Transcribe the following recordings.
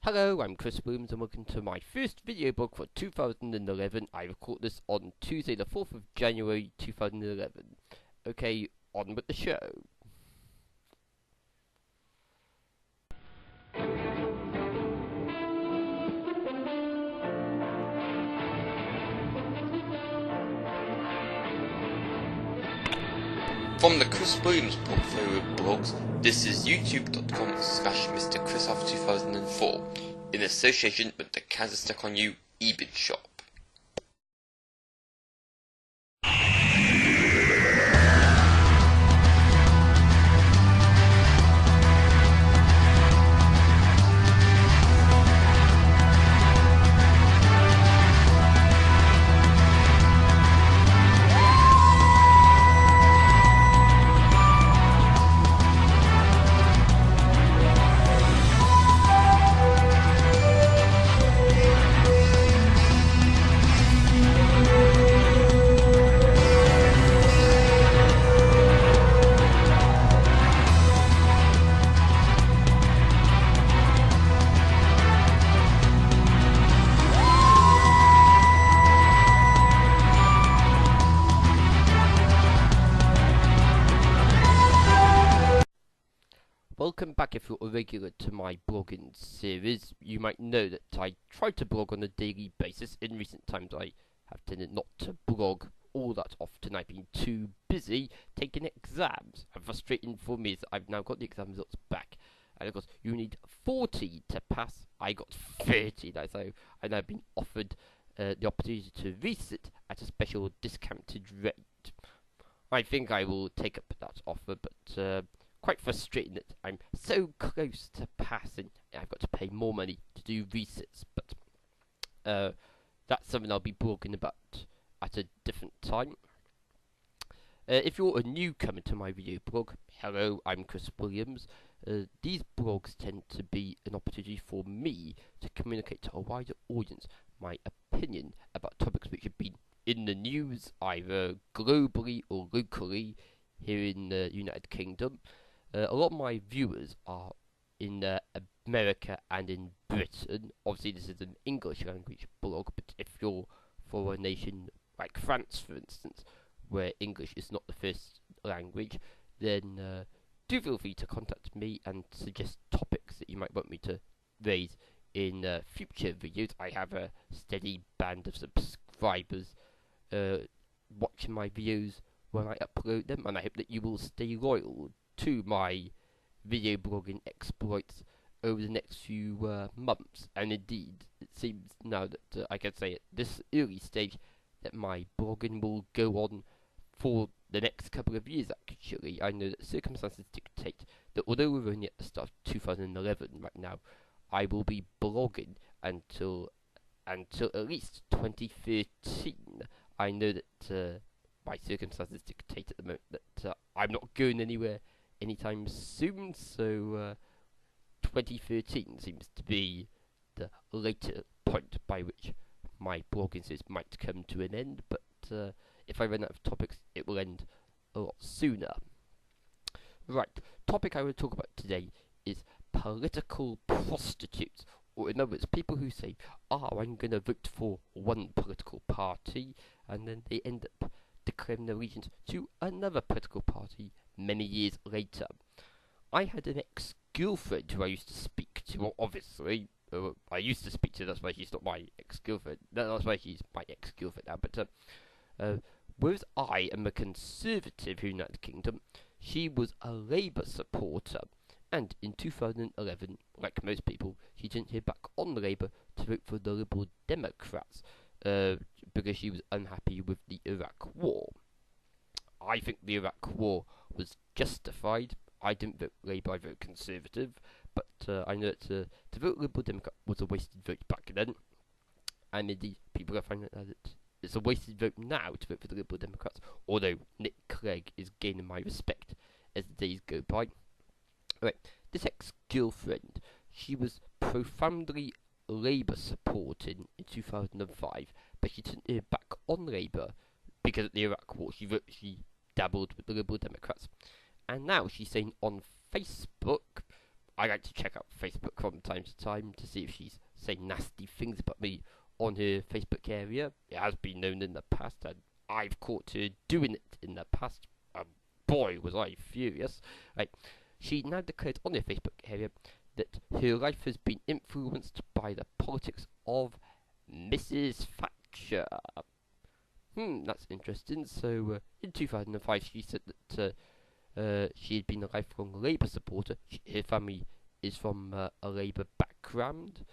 Hello, I'm Chris Williams and welcome to my first video blog for 2011. I record this on Tuesday the 4th of January 2011. Okay, on with the show. From the Chris Williams portfolio of blogs, this is youtube.com/MrChrisOf2004 in association with the Kansas Stuck on You eBid shop. Welcome back if you're a regular to my blogging series. You might know that I try to blog on a daily basis. In recent times I have tended not to blog all that often. I've been too busy taking exams. And frustrating for me is that I've now got the exam results back. And of course you need 40 to pass. I got 30 now, so I've now been offered the opportunity to resit at a special discounted rate. I think I will take up that offer, but quite frustrating that I'm so close to passing. I've got to pay more money to do resits, but that's something I'll be blogging about at a different time. If you're a newcomer to my video blog, hello, I'm Chris Williams. These blogs tend to be an opportunity for me to communicate to a wider audience my opinion about topics which have been in the news, either globally or locally here in the United Kingdom. A lot of my viewers are in America and in Britain. Obviously this is an English language blog, but if you're for a nation like France, for instance, where English is not the first language, then do feel free to contact me and suggest topics that you might want me to raise in future videos. I have a steady band of subscribers watching my videos when I upload them, and I hope that you will stay loyal to my video blogging exploits over the next few months. And indeed, it seems now that I can say at this early stage that my blogging will go on for the next couple of years. Actually, I know that circumstances dictate that although we're only at the start of 2011 right now, I will be blogging until at least 2013. I know that my circumstances dictate at the moment that I'm not going anywhere anytime soon, so 2013 seems to be the later point by which my blogging series might come to an end, but if I run out of topics, it will end a lot sooner. Right, topic I will talk about today is political prostitutes, or in other words, people who say, I'm going to vote for one political party, and then they end up declaring their allegiance to another political party many years later. I had an ex-girlfriend who I used to speak to. Well, obviously, I used to speak to. That's why she's not my ex-girlfriend. That's why she's my ex-girlfriend now. But whereas I am a conservative here in the United Kingdom, she was a Labour supporter. And in 2011, like most people, she didn't hear back on the Labour to vote for the Liberal Democrats because she was unhappy with the Iraq War. I think the Iraq War was justified. I didn't vote Labour, I voted Conservative, but I know that to vote Liberal Democrat was a wasted vote back then, and indeed people are finding that it's a wasted vote now to vote for the Liberal Democrats, although Nick Clegg is gaining my respect as the days go by. Right, this ex-girlfriend, she was profoundly Labour supporting in 2005, but she didn't hear back on Labour because of the Iraq War. She dabbled with the Liberal Democrats, and now she's saying on Facebook, I like to check out Facebook from time to time to see if she's saying nasty things about me on her Facebook area. It has been known in the past, and I've caught her doing it in the past. Boy, was I furious. Right. She now declared on her Facebook area that her life has been influenced by the politics of Mrs. Thatcher. That's interesting. So, in 2005, she said that she had been a lifelong Labour supporter. Her family is from a Labour background,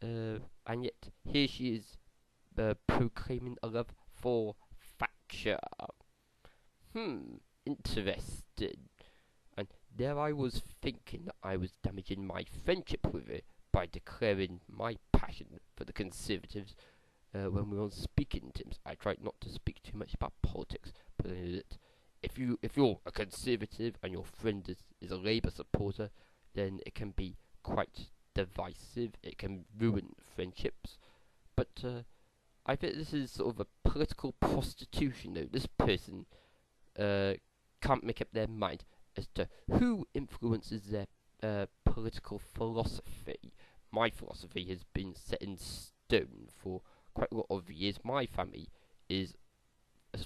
and yet here she is proclaiming a love for Thatcher. Interesting. And there I was thinking that I was damaging my friendship with her by declaring my passion for the Conservatives when we were on speaking terms. I tried not to speak too much about politics, but I know that if you're a Conservative and your friend is a Labour supporter, then it can be quite divisive. It can ruin friendships. But I think this is sort of a political prostitution, though. This person can't make up their mind as to who influences their political philosophy. My philosophy has been set in stone for quite a lot of years. My family is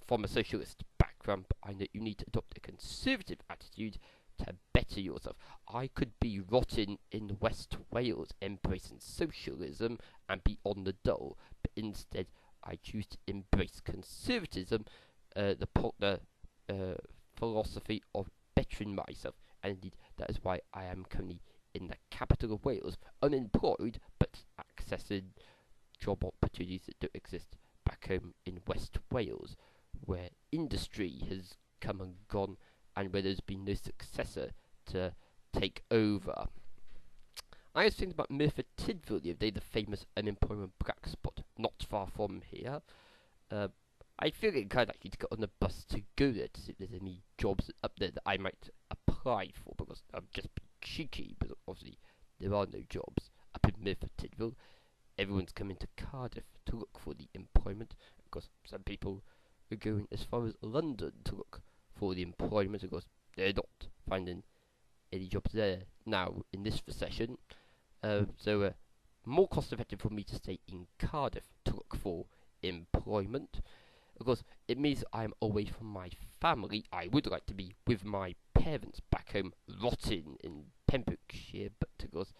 from a socialist background, but I know you need to adopt a conservative attitude to better yourself. I could be rotting in West Wales embracing socialism and be on the dole, but instead I choose to embrace conservatism, the philosophy of bettering myself, and indeed that is why I am currently in the capital of Wales, unemployed, but accessing job opportunities that don't exist back home in West Wales, where industry has come and gone, and where there's been no successor to take over. I was thinking about Merthyr Tydfil the other day, the famous unemployment black spot, not far from here. I feel inclined actually to get on the bus to go there to see if there's any jobs up there that I might apply for, because I'm just being cheeky, but obviously there are no jobs up in Merthyr Tydfil. Everyone's coming to Cardiff to look for the employment, because some people are going as far as London to look for the employment, because they're not finding any jobs there now in this recession. So more cost effective for me to stay in Cardiff to look for employment. Of course, it means I'm away from my family. I would like to be with my parents back home, rotting in Pembrokeshire, but of course,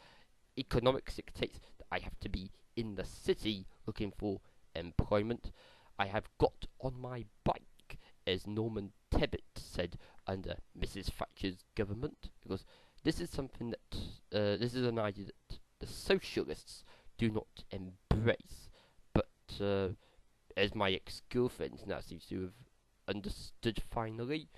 economics dictates that I have to be in the city looking for employment. I have got on my bike, as Norman Tebbit said under Mrs. Thatcher's government, because this is something that this is an idea that the socialists do not embrace, but as my ex-girlfriend now seems to have understood finally,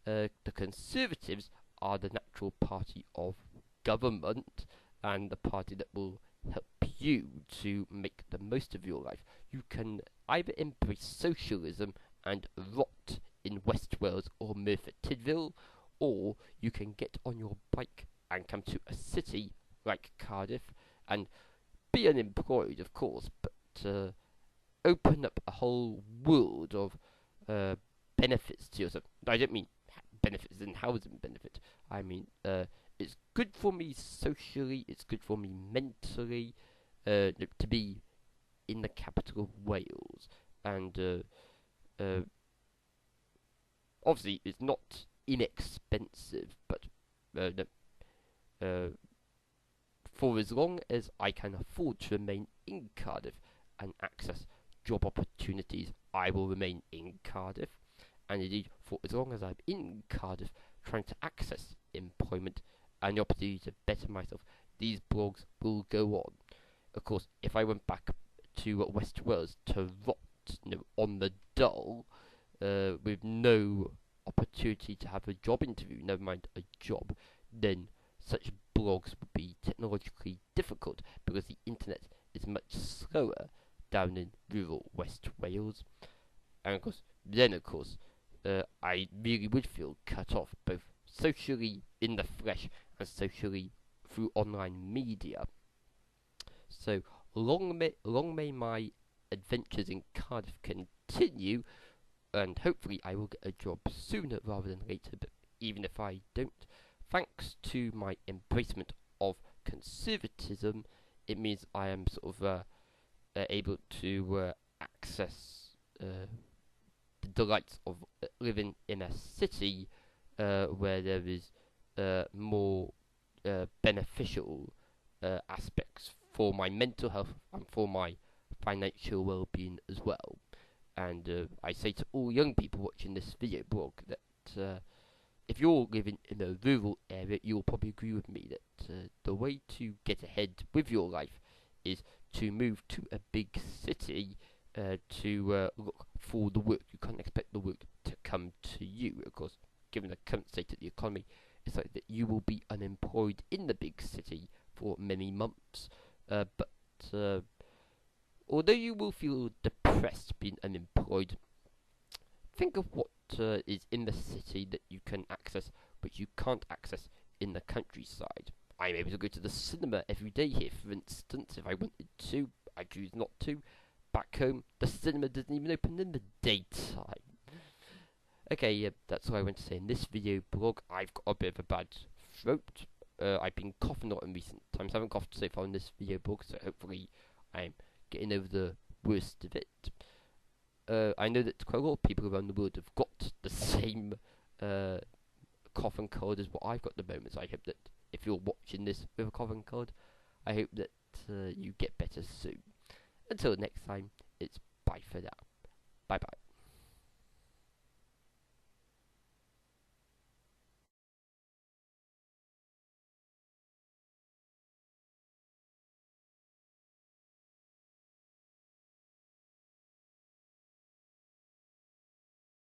the Conservatives are the natural party of government, and the party that will help you to make the most of your life. You can either embrace socialism and rot in West Wales or Merthyr Tydfil, or you can get on your bike and come to a city like Cardiff and be unemployed, of course, but open up a whole world of benefits to yourself. I don't mean benefits in housing benefit. I mean it's good for me socially, it's good for me mentally to be in the capital of Wales, and obviously it's not inexpensive, but for as long as I can afford to remain in Cardiff and access job opportunities, I will remain in Cardiff, and indeed for as long as I'm in Cardiff trying to access employment and the opportunity to better myself, these blogs will go on. Of course, if I went back to West Wales to rot, on the dole, with no opportunity to have a job interview, never mind a job, then such blogs would be technologically difficult, because the internet is much slower down in rural West Wales, and of course, I really would feel cut off, both socially in the flesh and socially through online media. So long may my adventures in Cardiff continue, and hopefully I will get a job sooner rather than later. But even if I don't, thanks to my embracement conservatism, it means I am sort of able to access the delights of living in a city where there is more beneficial aspects for my mental health and for my financial well-being as well. And I say to all young people watching this video blog that if you're living in a rural area, you'll probably agree with me that the way to get ahead with your life is to move to a big city to look for the work. You can't expect the work to come to you, of course, given the current state of the economy. It's like that you will be unemployed in the big city for many months. But although you will feel depressed being unemployed, think of what is in the city that you can access, but you can't access in the countryside. I'm able to go to the cinema every day here, for instance, if I wanted to. I choose not to. Back home, the cinema doesn't even open in the daytime. Okay, yeah, that's all I want to say in this video blog. I've got a bit of a bad throat. I've been coughing a lot in recent times. I haven't coughed so far in this video blog, so hopefully I'm getting over the worst of it. I know that quite a lot of people around the world have got the same cough and cold as what I've got at the moment, so I hope that if you're watching this with a cough and cold, I hope that you get better soon. Until next time, it's bye for now. Bye bye.